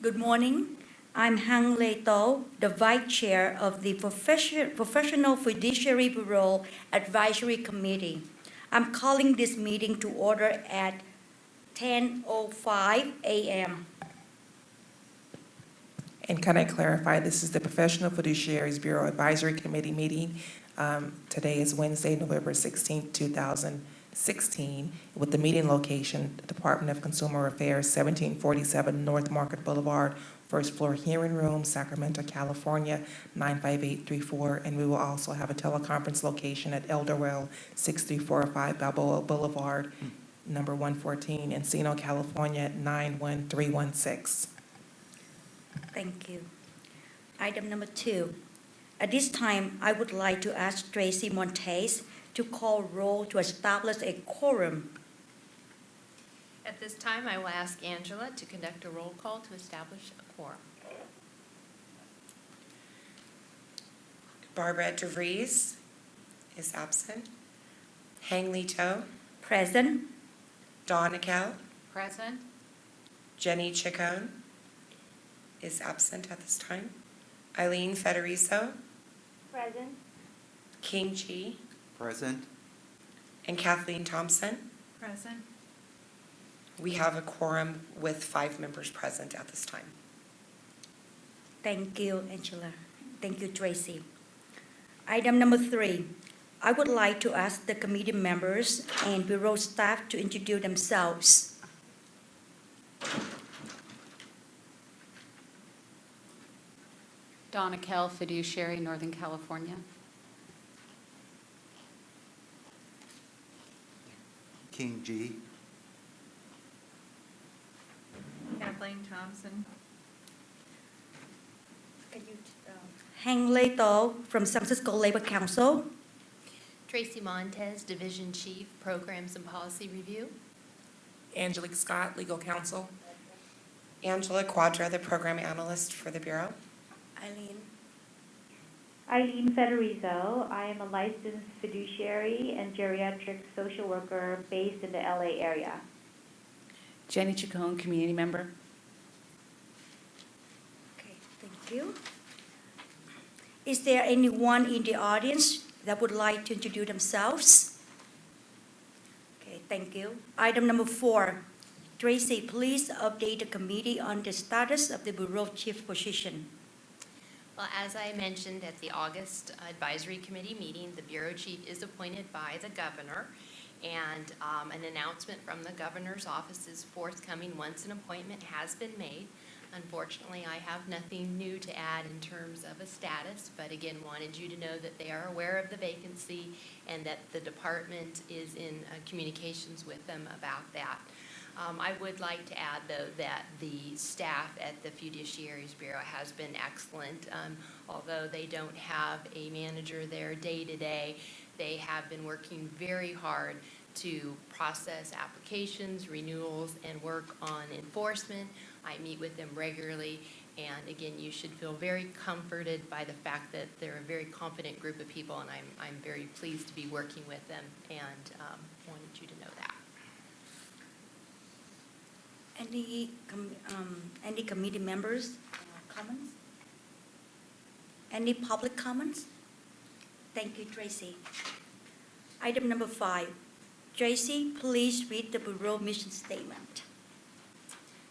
Good morning. I'm Hang Lei To, the Vice Chair of the Professional Fiduciary Bureau Advisory Committee. I'm calling this meeting to order at 10:05 a.m. And can I clarify, this is the Professional Fiduciaries Bureau Advisory Committee meeting. Today is Wednesday, November 16, 2016, with the meeting location, Department of Consumer Affairs, 1747 North Market Boulevard, first floor hearing room, Sacramento, California, 95834. And we will also have a teleconference location at Elderwell, 6345 Balboa Boulevard, number 114, Encino, California, 91316. Thank you. Item number 2. At this time, I would like to ask Tracy Montes to call roll to establish a quorum. At this time, I will ask Angela to conduct a roll call to establish a quorum. Barbara DeVries is absent. Hang Lei To, Present. Dawn Akel, Present. Jenny Chacon is absent at this time. Eileen Federico, Present. King Chi, Present. and Kathleen Thompson. Present. We have a quorum with 5 members present at this time. Thank you, Angela. Thank you, Tracy. Item number 3. I would like to ask the committee members and bureau staff to introduce themselves. Donna Kell, Fiduciary, Northern California. King G. Kathleen Thompson. Hang Lei To from San Francisco Labor Council. Tracy Montez, Division Chief, Programs and Policy Review. Angelique Scott, Legal Counsel. Angela Quadra, the Program Analyst for the Bureau. Eileen. Federico. I am a licensed fiduciary and geriatric social worker based in the LA area. Jenny Chacon, Community Member. Okay, thank you. Is there anyone in the audience that would like to introduce themselves? Okay, thank you. Item number 4. Tracy, please update the committee on the status of the Bureau Chief position. Well, as I mentioned at the August Advisory Committee meeting, the Bureau Chief is appointed by the Governor, and an announcement from the Governor's office is forthcoming once an appointment has been made. Unfortunately, I have nothing new to add in terms of a status, but again, wanted you to know that they are aware of the vacancy and that the department is in communications with them about that. I would like to add, though, that the staff at the Fiduciaries Bureau has been excellent. Although they don't have a manager there day to day, they have been working very hard to process applications, renewals, and work on enforcement. I meet with them regularly, and again, you should feel very comforted by the fact that they're a very competent group of people, and I'm very pleased to be working with them, and wanted you to know that. Any committee members comments? Any public comments? Thank you, Tracy. Item number 5. Tracy, please read the Bureau mission statement.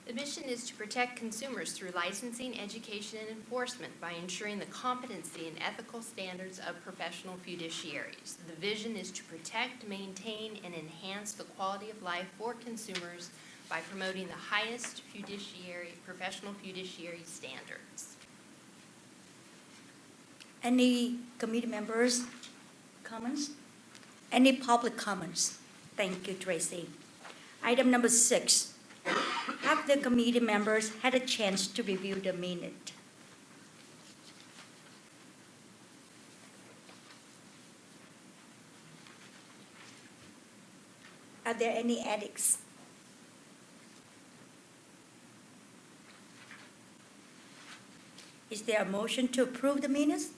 The mission is to protect consumers through licensing, education, and enforcement by ensuring the competency and ethical standards of professional fiduciaries. The vision is to protect, maintain, and enhance the quality of life for consumers by promoting the highest professional fiduciary standards. Any committee members comments? Any public comments? Thank you, Tracy. Item number 6. Have the committee members had a chance to review the minute? Are there any edits? Is there a motion to approve the minutes?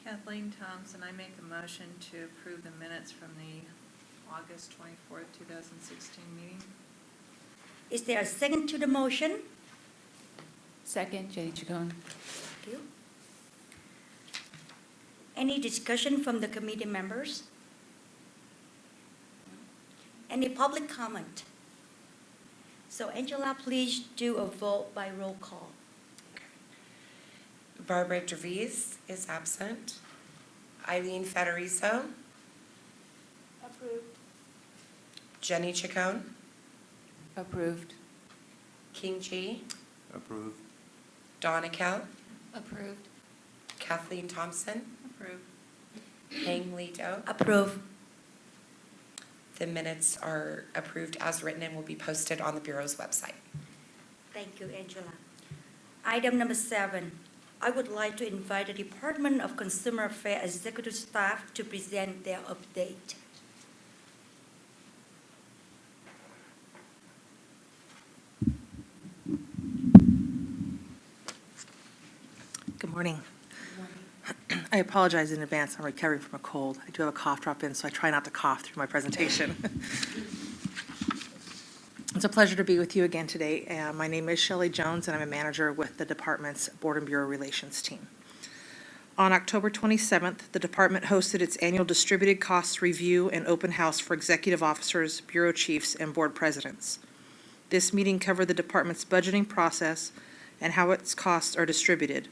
Kathleen Thompson, I make a motion to approve the minutes from the August 24th, 2016 meeting. Is there a second to the motion? Second, Jenny Chacon. Thank you. Any discussion from the committee members? Any public comment? So Angela, please do a vote by roll call. Barbara DeVries is absent. Eileen Federico. Approved. Jenny Chacon. Approved. King G. Approved. Donna Kell. Approved. Kathleen Thompson. Approved. Hang Lee Do. Approve. The minutes are approved as written and will be posted on the Bureau's website. Thank you, Angela. Item number 7, I would like to invite the Department of Consumer Affairs executive staff to present their update. Good morning. I apologize in advance, I'm recovering from a cold. I do have a cough drop in, so I try not to cough through my presentation. It's a pleasure to be with you again today. My name is Shelley Jones, and I'm a manager with the department's Board and Bureau Relations team. On October 27th, the department hosted its annual distributed costs review and open house for executive officers, bureau chiefs, and board presidents. This meeting covered the department's budgeting process and how its costs are distributed.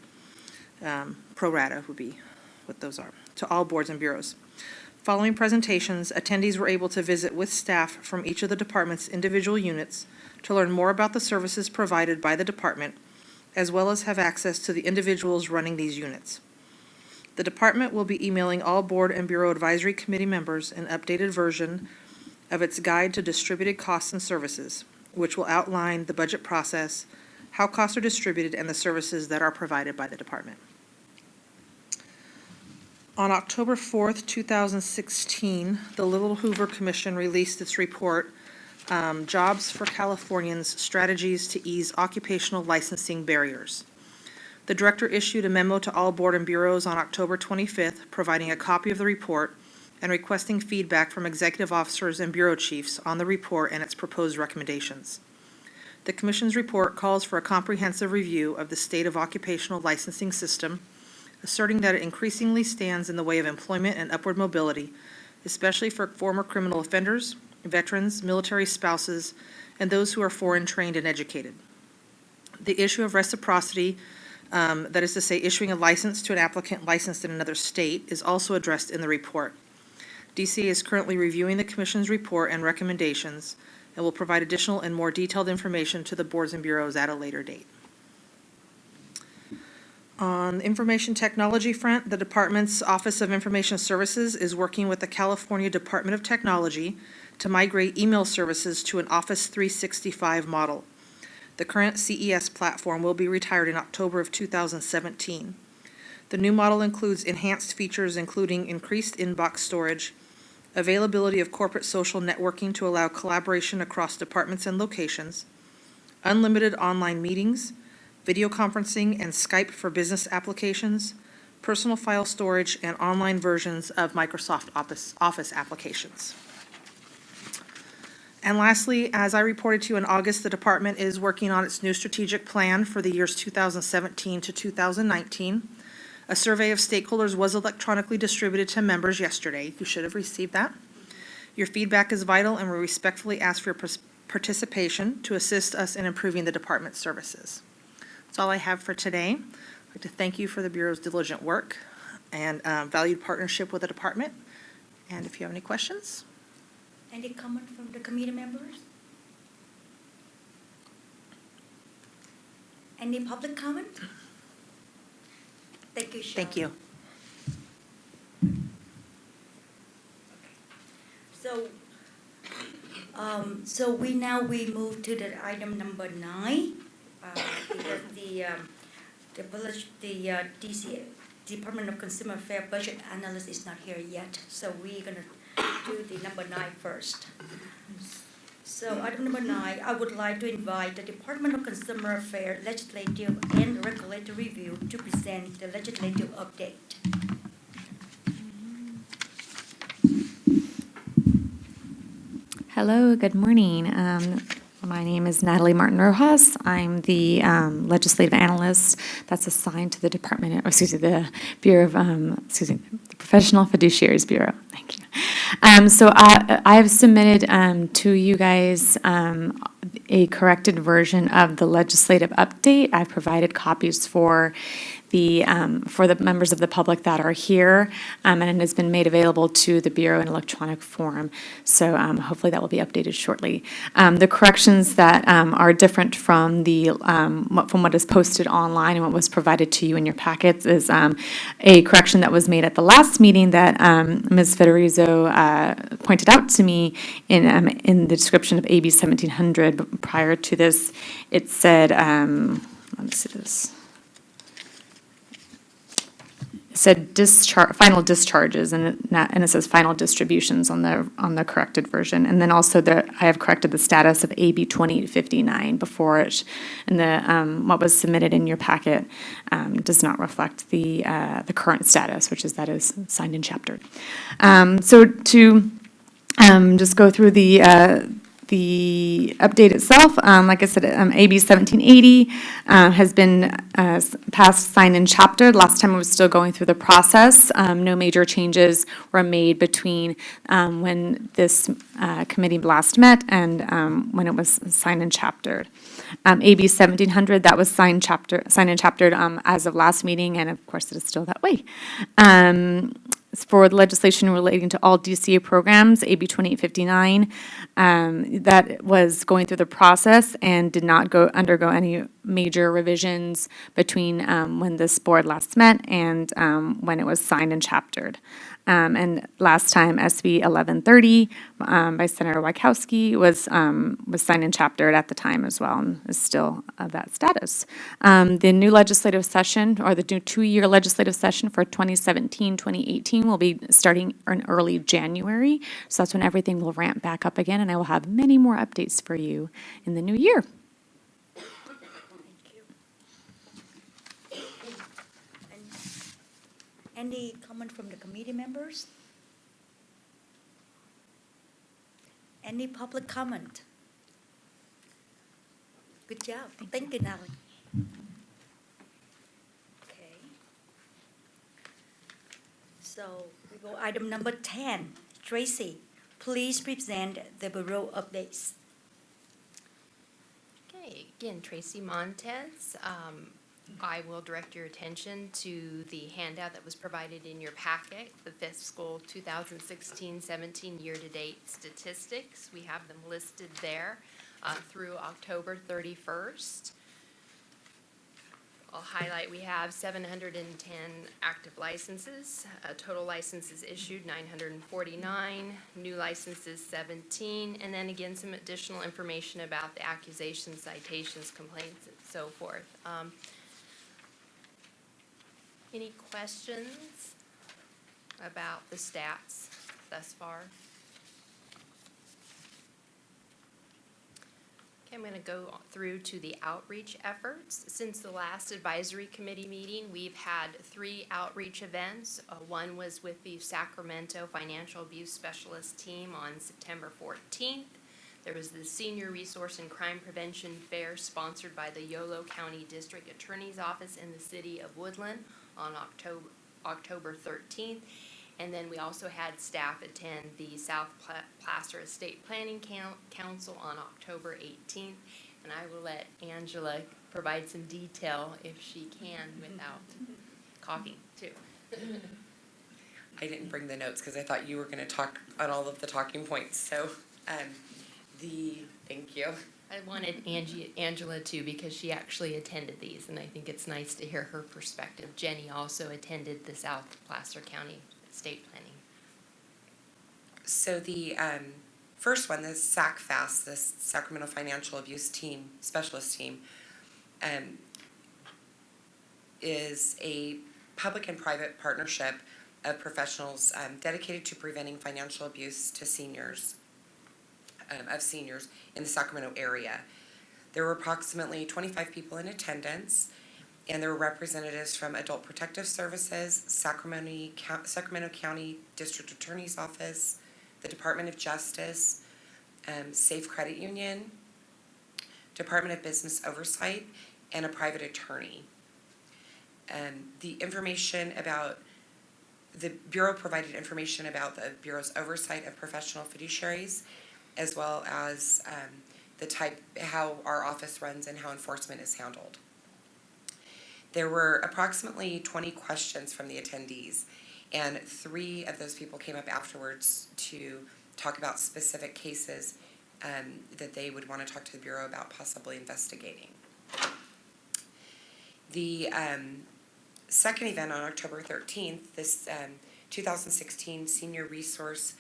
Pro rata would be what those are, to all boards and bureaus. Following presentations, attendees were able to visit with staff from each of the department's individual units to learn more about the services provided by the department, as well as have access to the individuals running these units. The department will be emailing all board and bureau advisory committee members an updated version of its guide to distributed costs and services, which will outline the budget process, how costs are distributed, and the services that are provided by the department. On October 4th, 2016, the Little Hoover Commission released its report, Jobs for Californians, Strategies to Ease Occupational Licensing Barriers. The director issued a memo to all board and bureaus on October 25th, providing a copy of the report and requesting feedback from executive officers and bureau chiefs on the report and its proposed recommendations. The Commission's report calls for a comprehensive review of the state of occupational licensing system, asserting that it increasingly stands in the way of employment and upward mobility, especially for former criminal offenders, veterans, military spouses, and those who are foreign trained and educated. The issue of reciprocity, that is to say, issuing a license to an applicant licensed in another state, is also addressed in the report. DCA is currently reviewing the Commission's report and recommendations and will provide additional and more detailed information to the boards and bureaus at a later date. On the information technology front, the department's Office of Information Services is working with the California Department of Technology to migrate email services to an Office 365 model. The current CES platform will be retired in October of 2017. The new model includes enhanced features including increased inbox storage, availability of corporate social networking to allow collaboration across departments and locations, unlimited online meetings, video conferencing and Skype for business applications, personal file storage, and online versions of Microsoft Office applications. And lastly, as I reported to you in August, the department is working on its new strategic plan for the years 2017 to 2019. A survey of stakeholders was electronically distributed to members yesterday. You should have received that. Your feedback is vital, and we respectfully ask for your participation to assist us in improving the department's services. That's all I have for today. I'd like to thank you for the Bureau's diligent work and valued partnership with the department. And if you have any questions. Any comment from the committee members? Any public comment? Thank you, Shelley. Thank you. So we move to the item number 9, because the DC Department of Consumer Affairs budget analyst is not here yet. So we're gonna do the number 9 first. So item number 9, I would like to invite the Department of Consumer Affairs Legislative and Regulatory Review to present the legislative update. Hello, good morning. My name is Natalie Martin Rojas. I'm the legislative analyst that's assigned to the the Bureau of, the Professional Fiduciaries Bureau. Thank you. So I have submitted to you guys a corrected version of the legislative update. I've provided copies for the members of the public that are here, and it has been made available to the Bureau in electronic form. So hopefully that will be updated shortly. The corrections that are different from from what is posted online and what was provided to you in your packets is a correction that was made at the last meeting that Ms. Federizo pointed out to me in the description of AB 1700. But prior to this, it said, let me see this. It said final discharges, and it says final distributions on the corrected version. And then also I have corrected the status of AB 2859 before it, and what was submitted in your packet does not reflect the current status, which is that is signed and chaptered. So to just go through the update itself, like I said, AB 1780 has been passed, signed, and chaptered. Last time it was still going through the process. No major changes were made between when this committee last met and when it was signed and chaptered. AB 1700, that was signed and chaptered as of last meeting, and of course it is still that way. For the legislation relating to all DCA programs, AB 2859, that was going through the process and did not undergo any major revisions between when this board last met and when it was signed and chaptered. And last time, SB 1130 by Senator Wachowski was signed and chaptered at the time as well, and is still of that status. The new legislative session, or the new 2-year legislative session for 2017-2018 will be starting in early January. So that's when everything will ramp back up again, and I will have many more updates for you in the new year. Thank you. And any comment from the committee members? Any public comment? Good job. Thank you, Natalie. Okay. So we go item number 10. Tracy, please present the Bureau updates. Okay, again, Tracy Montez. I will direct your attention to the handout that was provided in your packet, the fiscal 2016-17 year-to-date statistics. We have them listed there through October 31st. I'll highlight we have 710 active licenses, total licenses issued 949, new licenses 17, and then again some additional information about the accusations, citations, complaints, and so forth. Any questions about the stats thus far? Okay, I'm going to go through to the outreach efforts. Since the last advisory committee meeting, we've had 3 outreach events. One was with the Sacramento Financial Abuse Specialist team on September 14th. There was the Senior Resource and Crime Prevention Fair sponsored by the Yolo County District Attorney's Office in the city of Woodland on October 13th. And then we also had staff attend the South Placer Estate Planning Council on October 18th. And I will let Angela provide some detail if she can without coughing too. I didn't bring the notes because I thought you were going to talk on all of the talking points. So thank you. I wanted Angela too because she actually attended these, and I think it's nice to hear her perspective. Jenny also attended the South Placer County Estate Planning. So the first one, the SACFAS, the Sacramento Financial Abuse Team, Specialist Team, is a public and private partnership of professionals dedicated to preventing financial abuse to seniors, seniors in the Sacramento area. There were approximately 25 people in attendance, and there were representatives from Adult Protective Services, Sacramento County District Attorney's Office, the Department of Justice, Safe Credit Union, Department of Business Oversight, and a private attorney. The information about, the Bureau provided information about the Bureau's oversight of professional fiduciaries, as well as the type, how our office runs and how enforcement is handled. There were approximately 20 questions from the attendees, and 3 of those people came up afterwards to talk about specific cases that they would want to talk to the Bureau about possibly investigating. The second event on October 13th, this 2016 Senior Resource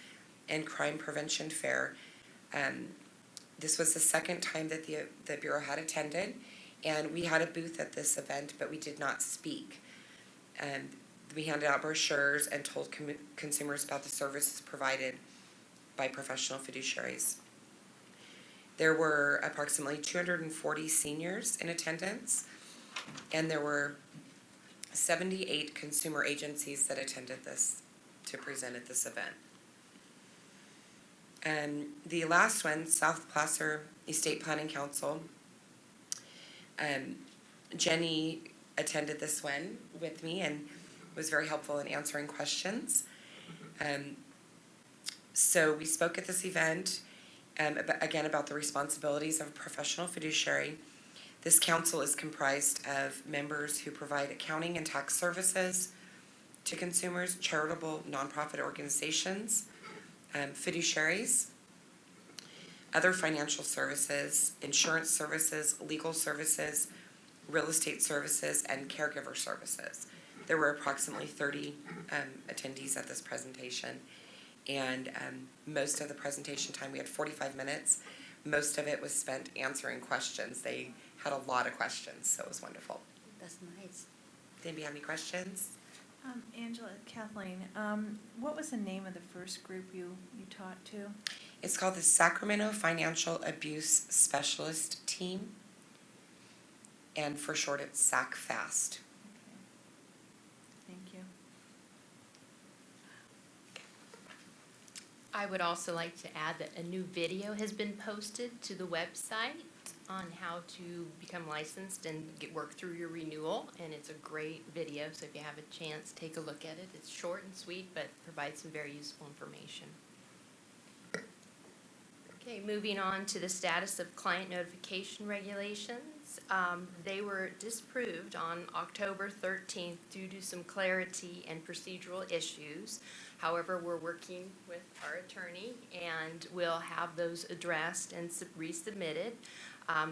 and Crime Prevention Fair, this was the second time that the Bureau had attended, and we had a booth at this event, but we did not speak. We handed out brochures and told consumers about the services provided by professional fiduciaries. There were approximately 240 seniors in attendance, and there were 78 consumer agencies that attended this to present at this event. And the last one, South Placer Estate Planning Council, Jenny attended this one with me and was very helpful in answering questions. So we spoke at this event, again, about the responsibilities of a professional fiduciary. This council is comprised of members who provide accounting and tax services to consumers, charitable nonprofit organizations, fiduciaries, other financial services, insurance services, legal services, real estate services, and caregiver services. There were approximately 30 attendees at this presentation, and most of the presentation time, we had 45 minutes. Most of it was spent answering questions. They had a lot of questions, so it was wonderful. That's nice. Did anybody have any questions? Angela, Kathleen, what was the name of the first group you taught to? It's called the Sacramento Financial Abuse Specialist Team, and for short, it's SACFAST. Thank you. I would also like to add that a new video has been posted to the website on how to become licensed and work through your renewal, and it's a great video, so if you have a chance, take a look at it. It's short and sweet, but provides some very useful information. Okay, moving on to the status of client notification regulations. They were disproved on October 13th due to some clarity and procedural issues. However, we're working with our attorney, and we'll have those addressed and resubmitted.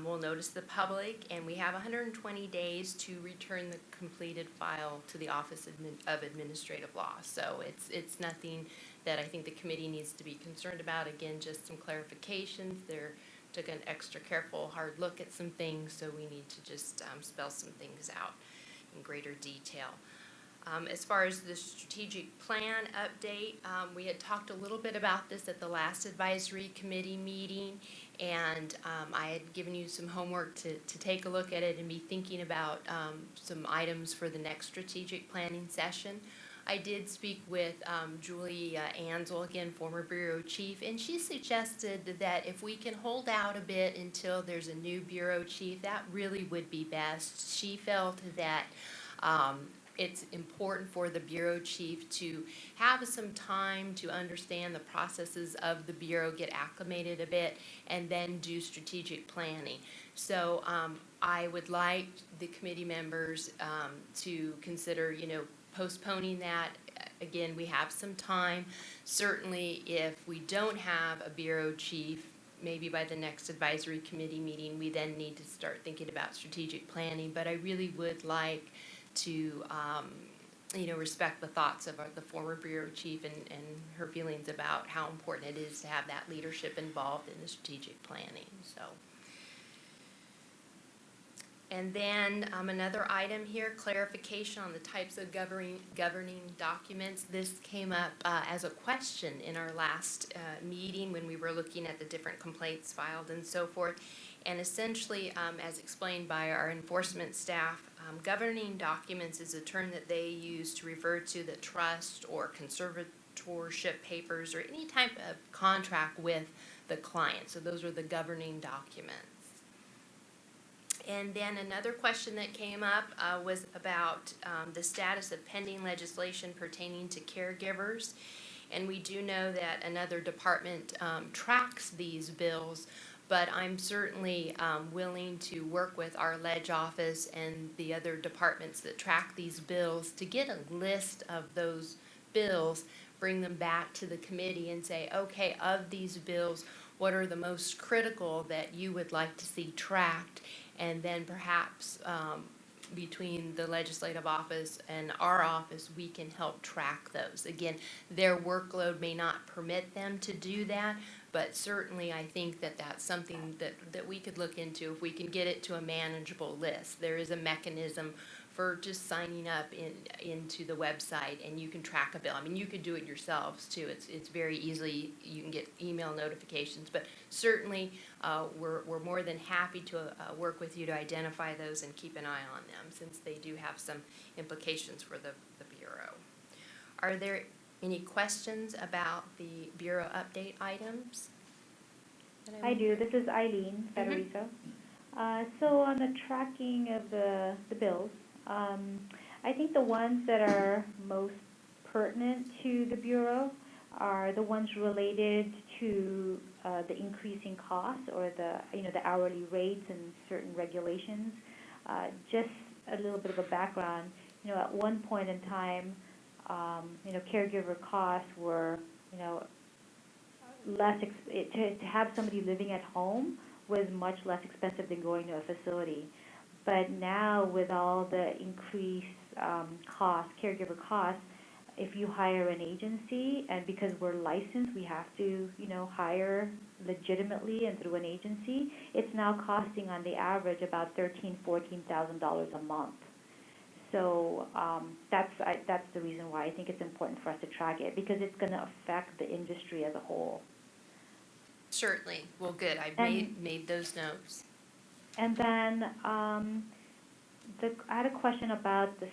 We'll notice the public, and we have 120 days to return the completed file to the Office of Administrative Law. So it's nothing that I think the committee needs to be concerned about. Again, just some clarifications. They took an extra careful, hard look at some things, so we need to just spell some things out in greater detail. As far as the strategic plan update, we had talked a little bit about this at the last advisory committee meeting, and I had given you some homework to take a look at it and be thinking about some items for the next strategic planning session. I did speak with Julie Ansel, again, former Bureau Chief, and she suggested that if we can hold out a bit until there's a new Bureau Chief, that really would be best. She felt that it's important for the Bureau Chief to have some time to understand the processes of the Bureau, get acclimated a bit, and then do strategic planning. So I would like the committee members to consider, postponing that. Again, we have some time. Certainly, if we don't have a Bureau Chief, maybe by the next advisory committee meeting, we then need to start thinking about strategic planning. But I really would like to, respect the thoughts of the former Bureau Chief and her feelings about how important it is to have that leadership involved in the strategic planning. So. And then another item here, clarification on the types of governing documents. This came up as a question in our last meeting when we were looking at the different complaints filed and so forth. And essentially, as explained by our enforcement staff, governing documents is a term that they use to refer to the trust or conservatorship papers or any type of contract with the client. So those are the governing documents. And then another question that came up was about the status of pending legislation pertaining to caregivers. And we do know that another department tracks these bills, but I'm certainly willing to work with our ledge office and the other departments that track these bills to get a list of those bills, bring them back to the committee and say, okay, of these bills, what are the most critical that you would like to see tracked? And then perhaps between the legislative office and our office, we can help track those. Again, their workload may not permit them to do that, but certainly I think that that's something that we could look into if we can get it to a manageable list. There is a mechanism for just signing up into the website, and you can track a bill. I mean, you could do it yourselves too. It's very easily, you can get email notifications, but certainly we're more than happy to work with you to identify those and keep an eye on them, since they do have some implications for the Bureau. Are there any questions about the Bureau update items? I do. This is Eileen Federico. So on the tracking of the bills, I think the ones that are most pertinent to the Bureau are the ones related to the increasing costs or the hourly rates and certain regulations. Just a little bit of a background. At one point in time, caregiver costs were, less to have somebody living at home was much less expensive than going to a facility. But now, with all the increased costs, caregiver costs, if you hire an agency, and because we're licensed, we have to, hire legitimately and through an agency, it's now costing on the average about $13,000-$14,000 a month. So that's the reason why I think it's important for us to track it, because it's going to affect the industry as a whole. Certainly. Well, good. I've made those notes. And then I had a question about the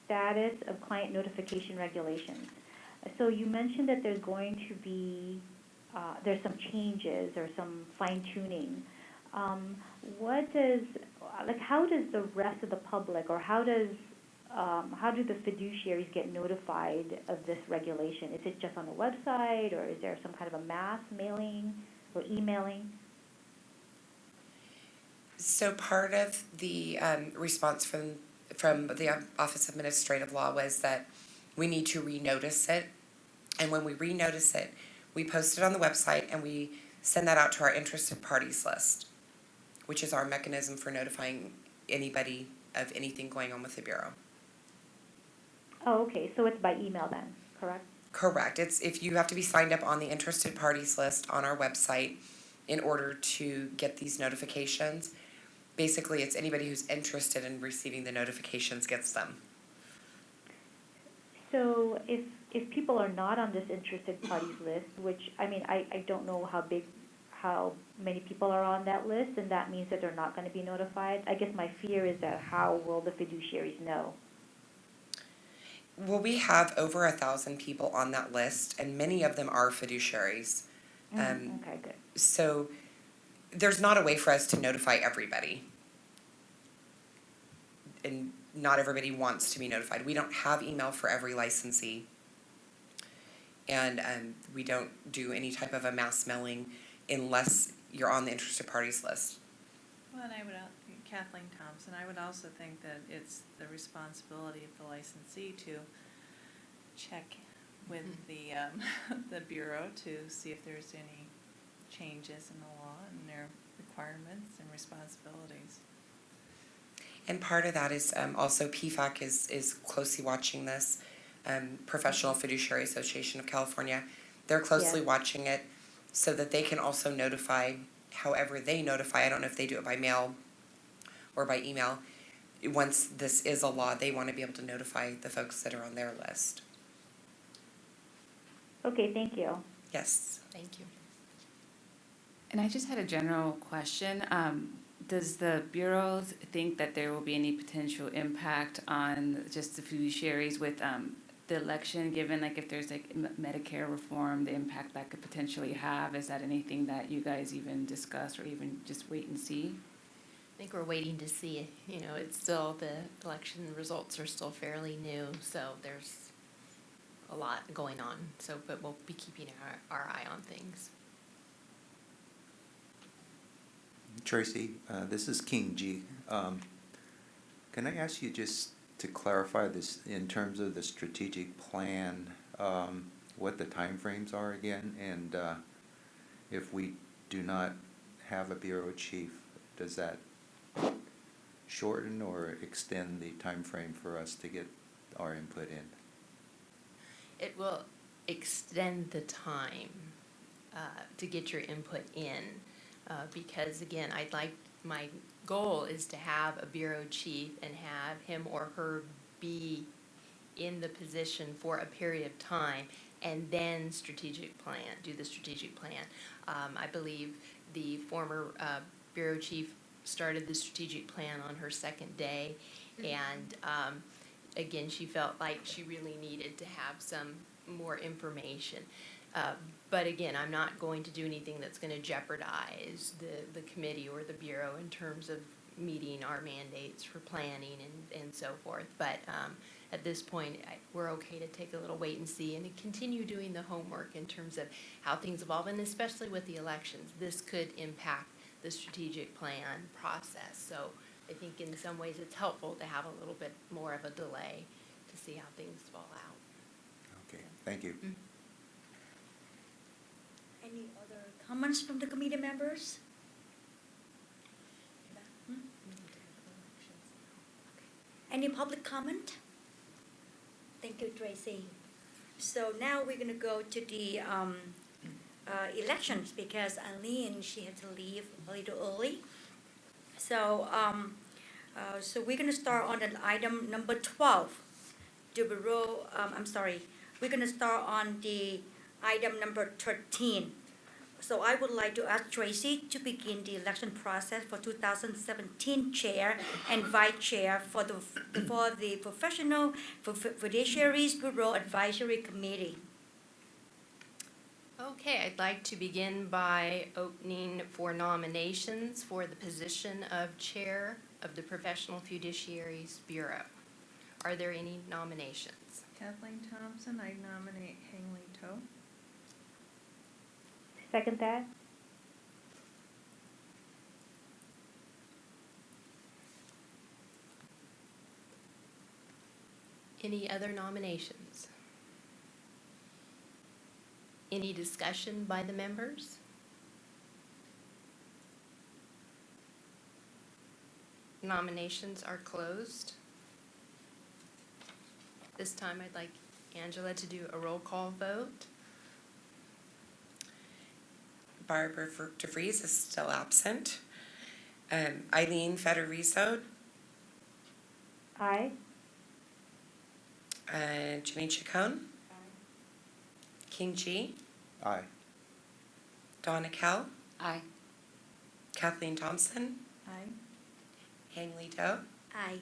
status of client notification regulations. So you mentioned that there's going to be there's some changes or some fine-tuning. How does the rest of the public, or how do the fiduciaries get notified of this regulation? Is it just on the website, or is there some kind of a mass mailing or emailing? So part of the response from the Office of Administrative Law was that we need to renotice it. And when we renotice it, we post it on the website and we send that out to our interested parties list, which is our mechanism for notifying anybody of anything going on with the Bureau. Oh, okay. So it's by email then, correct? Correct. It's if you have to be signed up on the interested parties list on our website in order to get these notifications. Basically, it's anybody who's interested in receiving the notifications gets them. So if people are not on this interested parties list, which, I don't know how many people are on that list, and that means that they're not going to be notified. I guess my fear is that how will the fiduciaries know? Well, we have over 1,000 people on that list, and many of them are fiduciaries. Okay, good. So there's not a way for us to notify everybody. And not everybody wants to be notified. We don't have email for every licensee. And we don't do any type of a mass mailing unless you're on the interested parties list. Well, and Kathleen Thompson, I would also think that it's the responsibility of the licensee to check with the Bureau to see if there's any changes in the law and their requirements and responsibilities. And part of that is also PFAC is closely watching this. Professional Fiduciary Association of California, they're closely watching it so that they can also notify however they notify. I don't know if they do it by mail or by email. Once this is a law, they want to be able to notify the folks that are on their list. Okay, thank you. Yes. Thank you. And I just had a general question. Does the Bureau think that there will be any potential impact on just the fiduciaries with the election, given if there's Medicare reform, the impact that could potentially have? Is that anything that you guys even discuss or even just wait and see? I think we're waiting to see, it's still, the election results are still fairly new, so there's a lot going on, but we'll be keeping our eye on things. Tracy, this is King G. Can I ask you just to clarify this in terms of the strategic plan, what the timeframes are again? And if we do not have a bureau chief, does that shorten or extend the timeframe for us to get our input in? It will extend the time to get your input in, because again, my goal is to have a bureau chief and have him or her be in the position for a period of time, and then do the strategic plan. I believe the former bureau chief started the strategic plan on her second day, and again, she felt like she really needed to have some more information. But again, I'm not going to do anything that's going to jeopardize the committee or the bureau in terms of meeting our mandates for planning and so forth. But at this point, we're okay to take a little wait and see and to continue doing the homework in terms of how things evolve, and especially with the elections. This could impact the strategic plan process. So I think in some ways it's helpful to have a little bit more of a delay to see how things fall out. Okay, thank you. Mm-hmm. Any other comments from the committee members? Hmm? Any public comment? Thank you, Tracy. So now we're going to go to the elections, because Eileen, she had to leave a little early. So, so we're going to start on item number 12. We're going to start on the item number 13. So I would like to ask Tracy to begin the election process for 2017 chair and vice chair for the Professional Fiduciaries Bureau Advisory Committee. Okay, I'd like to begin by opening for nominations for the position of Chair of the Professional Fiduciaries Bureau. Are there any nominations? Kathleen Thompson, I nominate Hangley Toe. Second that? Any other nominations? Any discussion by the members? Nominations are closed. This time I'd like Angela to do a roll call vote. Barbara DeVries is still absent. Eileen Federico, Aye. Janine Chacon, King G, Aye. Donna Kell, Aye. Kathleen Thompson, Aye. Hangley Doe. Aye.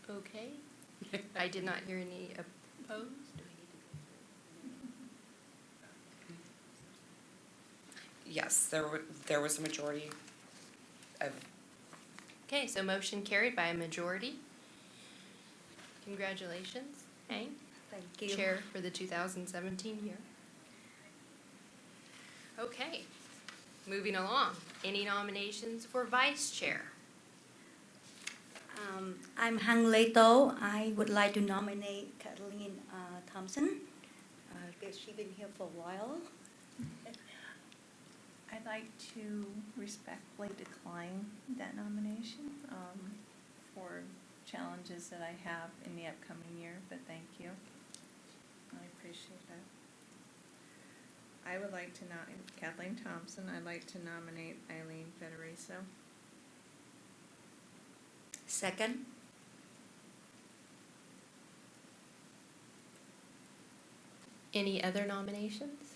Okay. I did not hear any opposed. Yes, there was a majority of. Okay, so motion carried by a majority. Congratulations, Hank, Thank you. Chair for the 2017 year. Okay, moving along. Any nominations for Vice Chair? I'm Hang Lei To. I would like to nominate Kathleen Thompson, because she's been here for a while. I'd like to respectfully decline that nomination for challenges that I have in the upcoming year, but thank you. I appreciate that. I would like to Kathleen Thompson, I'd like to nominate Eileen Federico. Second. Any other nominations?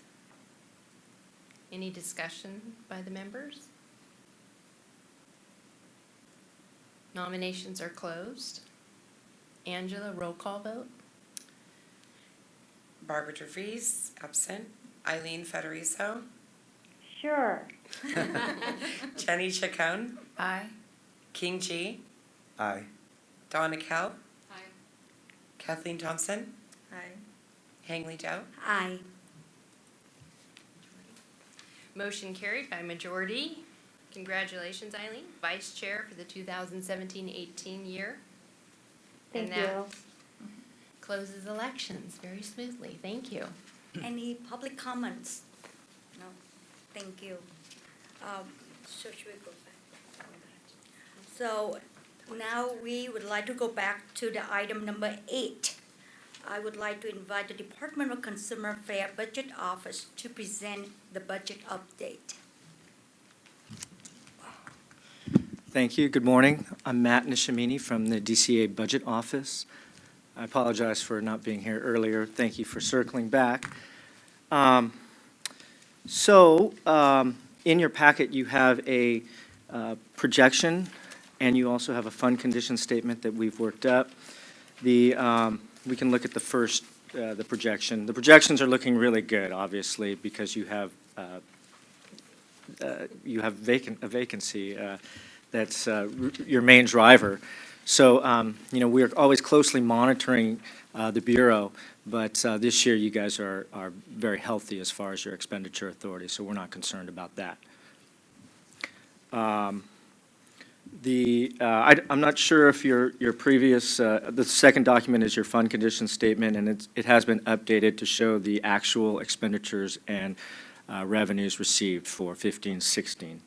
Any discussion by the members? Nominations are closed. Angela, roll call vote? Barbara DeVries, absent. Eileen Federico, Sure. Jenny Chacon, Aye. King G, Aye. Donna Kell, Aye. Kathleen Thompson, Aye. Hangley Dow. Aye. Motion carried by majority. Congratulations, Eileen, Vice Chair for the 2017-18 year. Thank And that you. closes elections very smoothly. Thank you. Any public comments? No, thank you. So should we go back? So now we would like to go back to the item number 8. I would like to invite the Department of Consumer Affairs Budget Office to present the budget update. Thank you. Good morning. I'm Matt Nishamini from the DCA Budget Office. I apologize for not being here earlier. Thank you for circling back. In your packet, you have a projection, and you also have a fund condition statement that we've worked up. We can look at the first, the projection. The projections are looking really good, obviously, because you have a vacancy that's your main driver. So, we're always closely monitoring the Bureau, but this year you guys are very healthy as far as your expenditure authority, so we're not concerned about that. I'm not sure if your previous, the second document is your fund condition statement, and it has been updated to show the actual expenditures and revenues received for 15-16.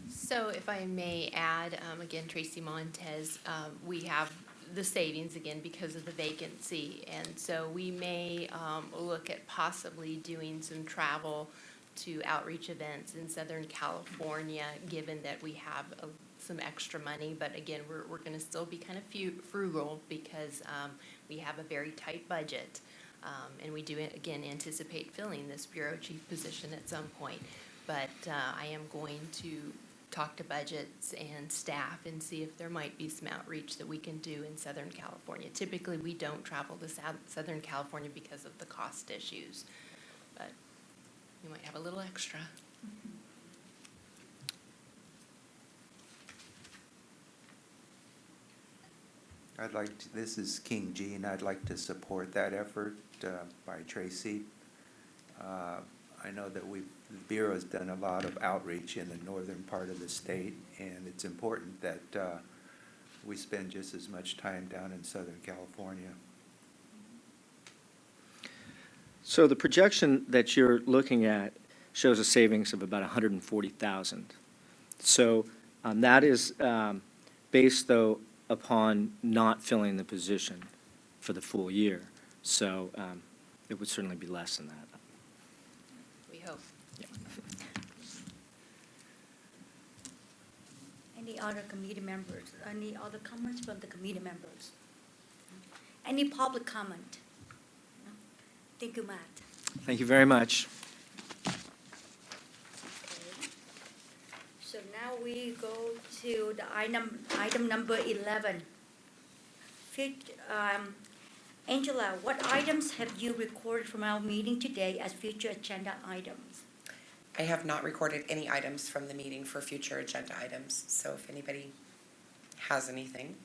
So if I may add, again, Tracy Montez, we have the savings again because of the vacancy. And so we may look at possibly doing some travel to outreach events in Southern California, given that we have some extra money. But again, we're going to still be kind of frugal because we have a very tight budget. And we do, again, anticipate filling this bureau chief position at some point. But I am going to talk to budgets and staff and see if there might be some outreach that we can do in Southern California. Typically, we don't travel to Southern California because of the cost issues, but we might have a little extra. This is King G, and I'd like to support that effort by Tracy. I know that the Bureau's done a lot of outreach in the northern part of the state, and it's important that we spend just as much time down in Southern California. So the projection that you're looking at shows a savings of about $140,000. So that is based, though, upon not filling the position for the full year. So it would certainly be less than that. We hope. Yeah. Any other committee members? Any other comments from the committee members? Any public comment? No? Thank you, Matt. Thank you very much. Okay. So now we go to the item number 11. Angela, what items have you recorded from our meeting today as future agenda items? I have not recorded any items from the meeting for future agenda items, so if anybody has anything.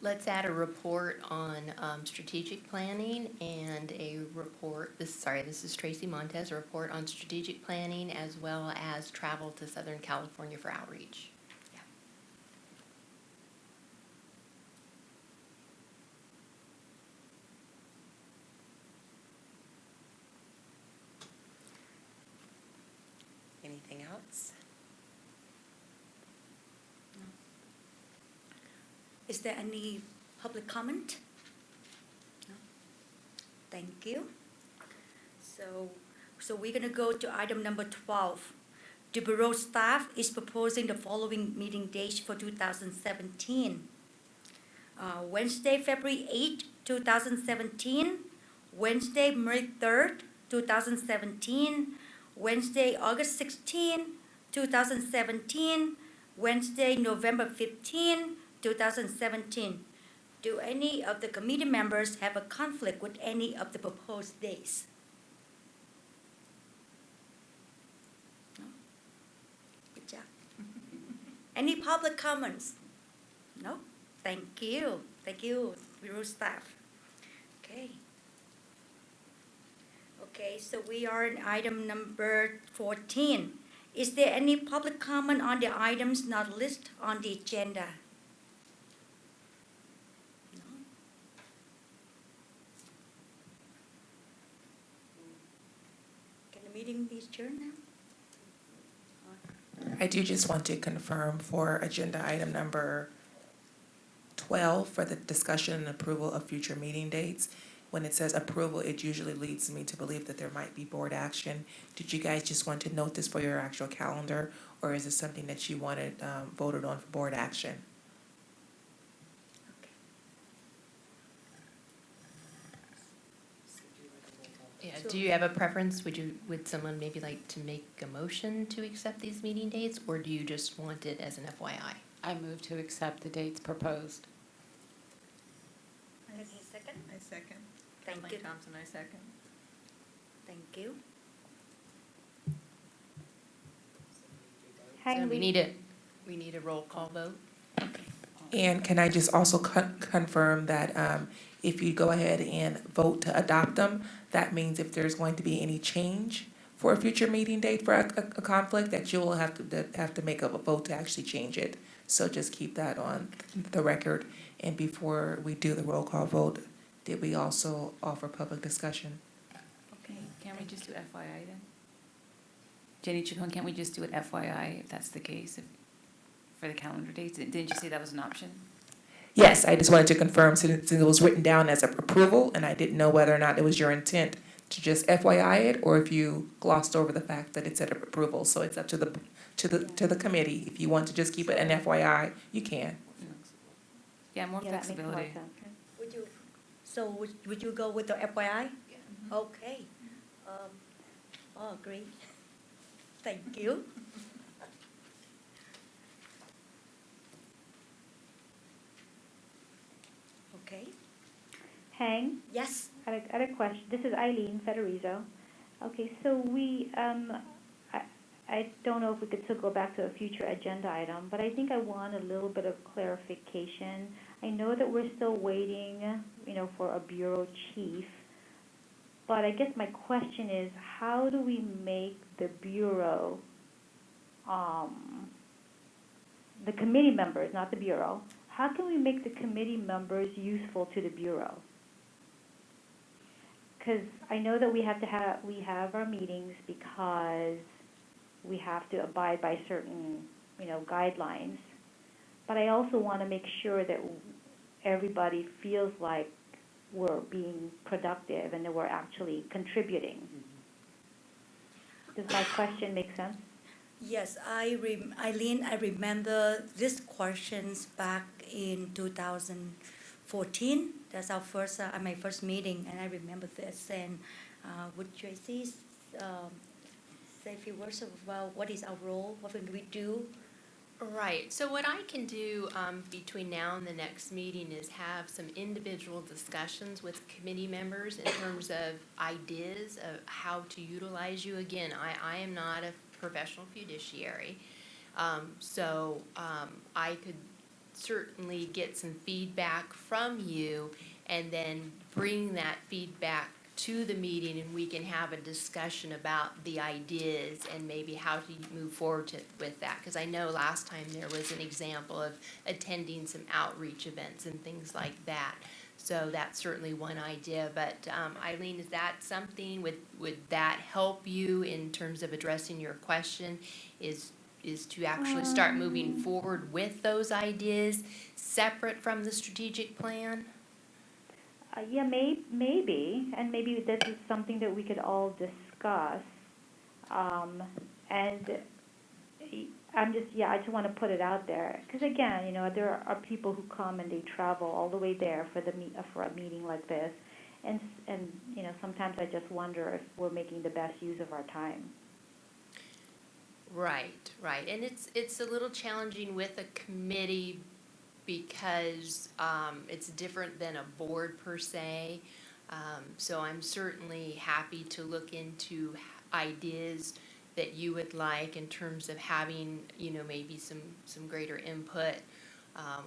Let's add a report on strategic planning and a report, this is Tracy Montez, a report on strategic planning as well as travel to Southern California for outreach. Anything else? Is there any public comment? No? Thank you. So we're going to go to item number 12. The Bureau staff is proposing the following meeting dates for 2017. Wednesday, February 8, 2017. Wednesday, May 3rd, 2017. Wednesday, August 16, 2017. Wednesday, November 15, 2017. Do any of the committee members have a conflict with any of the proposed days? No? Good job. Any public comments? No? Thank you. Thank you, Bureau staff. Okay. Okay, so we are in item number 14. Is there any public comment on the items not listed on the agenda? No? Can the meeting be adjourned now? I do just want to confirm for agenda item number 12 for the discussion and approval of future meeting dates. When it says approval, it usually leads me to believe that there might be board action. Did you guys just want to note this for your actual calendar, or is it something that you wanted voted on for board action? Yeah, do you have a preference? Would someone maybe like to make a motion to accept these meeting dates, or do you just want it as an FYI? I move to accept the dates proposed. Okay, second? I second. Thank Kathleen you. Thompson, I second. Thank you. So Hang, we need a roll call vote. And can I just also confirm that if you go ahead and vote to adopt them, that means if there's going to be any change for a future meeting date for a conflict, that you will have to make a vote to actually change it. So just keep that on the record. And before we do the roll call vote, did we also offer public discussion? Okay. Can we just do FYI then? Jenny Chacon, can't we just do it FYI if that's the case, for the calendar dates? Didn't you say that was an option? Yes, I just wanted to confirm since it was written down as approval, and I didn't know whether or not it was your intent to just FYI it, or if you glossed over the fact that it said approval. So it's up to the committee. If you want to just keep it an FYI, you can. Yeah, more yeah, that makes a lot of flexibility. sense. Would you go with the FYI? Mm-hmm. Okay. Oh, great. Thank you. Okay. Hang, Yes. I had a question. This is Eileen Federizo. Okay, so I don't know if we could still go back to a future agenda item, but I think I want a little bit of clarification. I know that we're still waiting, for a bureau chief, but I guess my question is, how do we make the bureau, the committee members, not the bureau, how can we make the committee members useful to the bureau? Because I know that we have our meetings because we have to abide by certain, guidelines. But I also want to make sure that everybody feels like we're being productive and that we're actually contributing. Does my question make sense? Yes, Eileen, I remember these questions back in 2014. That's our my first meeting, and I remember this. And would Tracy say a few words about what is our role? What do we do? Right, so what I can do between now and the next meeting is have some individual discussions with committee members in terms of ideas of how to utilize you. Again, I am not a professional fiduciary, so I could certainly get some feedback from you and then bring that feedback to the meeting, and we can have a discussion about the ideas and maybe how to move forward with that. Because I know last time there was an example of attending some outreach events and things like that. So that's certainly one idea. But Eileen, is that something, would that help you in terms of addressing your question? Is to actually start moving forward with those ideas separate from the strategic plan? Yeah, maybe, and maybe this is something that we could all discuss. And I just want to put it out there, because again, there are people who come and they travel all the way there for a meeting like this, and sometimes I just wonder if we're making the best use of our time. Right, and it's a little challenging with a committee because it's different than a board per se. So I'm certainly happy to look into ideas that you would like in terms of having, maybe some greater input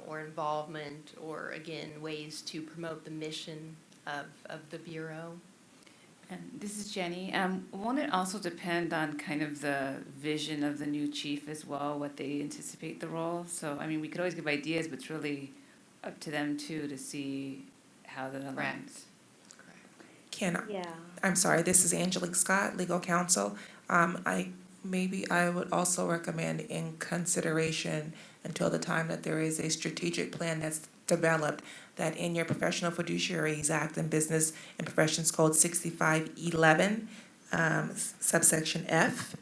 or involvement, or again, ways to promote the mission of the Bureau. And this is Jenny. Won't it also depend on kind of the vision of the new chief as well, what they anticipate the role? So, I mean, we could always give ideas, but it's really up to them too to see how that aligns. Correct. Yeah. I'm sorry, this is Angelique Scott, legal counsel. I would also recommend in consideration until the time that there is a strategic plan that's developed, that in your Professional Fiduciaries Act and Business and Professions Code 6511, subsection F,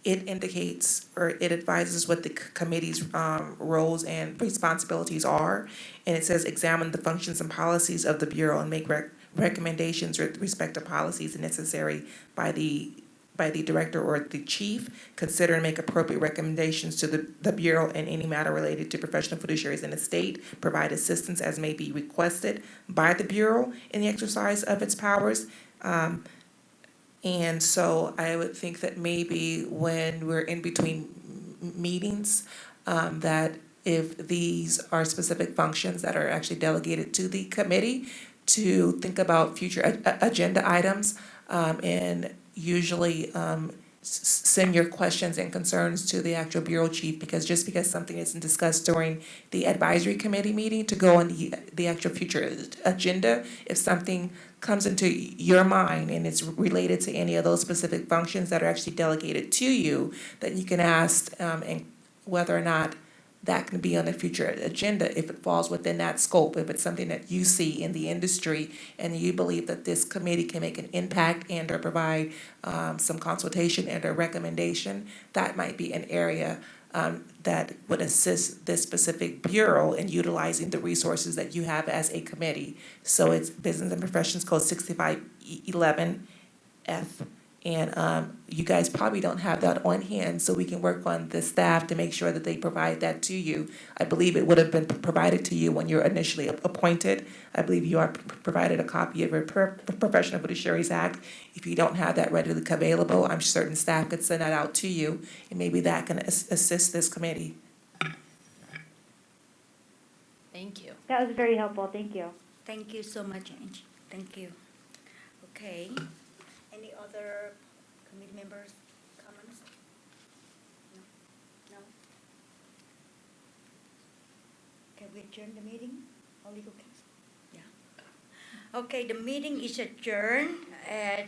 it indicates or it advises what the committee's roles and responsibilities are. And it says, examine the functions and policies of the Bureau and make recommendations with respect to policies necessary by the director or the chief. Consider and make appropriate recommendations to the Bureau in any matter related to professional fiduciaries in the state. Provide assistance as may be requested by the Bureau in the exercise of its powers. And so I would think that maybe when we're in between meetings, that if these are specific functions that are actually delegated to the committee, to think about future agenda items, and usually send your questions and concerns to the actual bureau chief, because just because something isn't discussed during the advisory committee meeting, to go on the actual future agenda, if something comes into your mind and it's related to any of those specific functions that are actually delegated to you, that you can ask and whether or not that can be on a future agenda if it falls within that scope, if it's something that you see in the industry and you believe that this committee can make an impact and or provide some consultation and or recommendation, that might be an area that would assist this specific bureau in utilizing the resources that you have as a committee. So it's Business and Professions Code 6511 F. And you guys probably don't have that on hand, so we can work on the staff to make sure that they provide that to you. I believe it would have been provided to you when you were initially appointed. I believe you are provided a copy of your Professional Fiduciaries Act. If you don't have that readily available, I'm certain staff could send that out to you, and maybe that can assist this committee. Thank you. That was very helpful. Thank you. Thank you so much, Ange. Thank you. Okay. Any other committee members' comments? No? Can we adjourn the meeting? All legal counsel? Yeah. Okay, the meeting is adjourned at,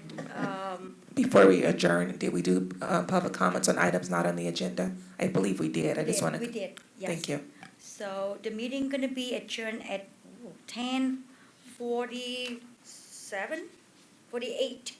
Before we adjourn, did we do public comments on items not on the agenda? I believe we did. I just want to. we did, yes. Thank you. So the meeting gonna be adjourned at 10:47, 48.